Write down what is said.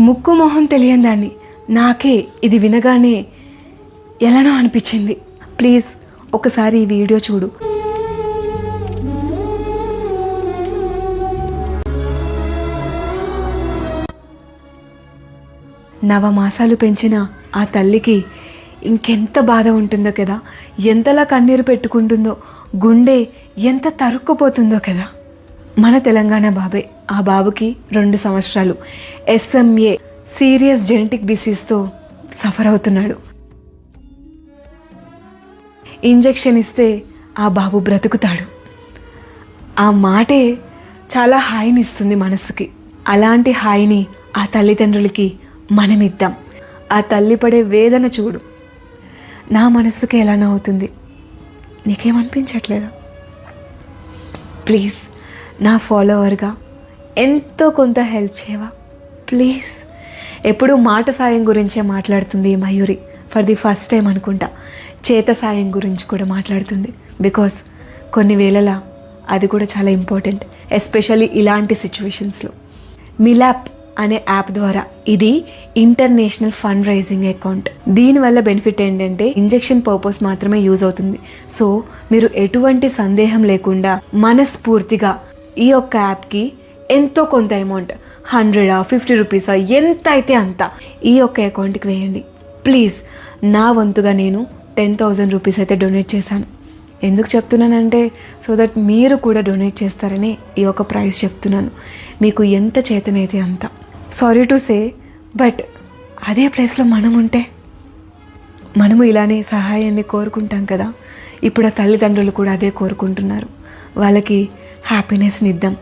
ముక్కు మొహం తెలియని దాన్ని నాకే ఇది వినగానే ఎలానో అనిపించింది. ప్లీజ్ ఒకసారి ఈ వీడియో చూడు. నవమాసాలు పెంచిన ఆ తల్లికి ఇంకెంత బాధ ఉంటుందో కదా, ఎంతలా కన్నీరు పెట్టుకుంటుందో, గుండె ఎంత తరుక్కుపోతుందో కదా. మన తెలంగాణ బాబే. ఆ బాబుకి 2 సంవత్సరాలు. SMA సీరియస్ జెనెటిక్ డిసీజ్తో సఫర్ అవుతున్నాడు. ఇంజెక్షన్ ఇస్తే ఆ బాబు బ్రతుకుతాడు. ఆ మాటే చాలా హాయిని ఇస్తుంది మనసుకి. అలాంటి హాయిని ఆ తల్లిదండ్రులకి మనమిద్దాం. ఆ తల్లి పడే వేదన చూడు. నా మనస్సుకి ఎలానో అవుతుంది. నీకేమనిపించట్లేదా? ప్లీజ్ నా ఫాలోవర్గా ఎంతో కొంత హెల్ప్ చేయవా ప్లీజ్. ఎప్పుడూ మాట సాయం గురించే మాట్లాడుతుంది Mayuri. For the first time అనుకుంటా చేత సాయం గురించి కూడా మాట్లాడుతుంది. బికాస్ కొన్ని వేళలా అది కూడా చాలా ఇంపార్టెంట్, ఎస్పెషల్లీ ఇలాంటి సిచ్యువేషన్స్లో. మిలాప్ అనే యాప్ ద్వారా ఇది ఇంటర్నేషనల్ ఫండ్ రైజింగ్ అకౌంట్. దీనివల్ల బెనిఫిట్ ఏంటంటే ఇంజెక్షన్ పర్పస్ మాత్రమే యూజ్ అవుతుంది. సో మీరు ఎటువంటి సందేహం లేకుండా మనస్ఫూర్తిగా ఈ యొక్క యాప్కి ఎంతో కొంత అమౌంట్, 100 50 రూపీసా, ఎంత అయితే అంత ఈ యొక్క అకౌంట్కి వేయండి ప్లీజ్. నా వంతుగా నేను 10,000 రూపీస్ అయితే డొనేట్ చేశాను. ఎందుకు చెప్తున్నానంటే సో దట్ మీరు కూడా డొనేట్ చేస్తారని ఈ యొక్క ప్రైస్ చెప్తున్నాను. మీకు ఎంత చేతనైతే అంత. సారీ టు సే బట్ అదే ప్లేస్లో మనం ఉంటే మనము ఇలానే సహాయాన్ని కోరుకుంటాం కదా. ఇప్పుడు ఆ తల్లిదండ్రులు కూడా అదే కోరుకుంటున్నారు. వాళ్ళకి హ్యాపీనెస్ని ఇద్దాం.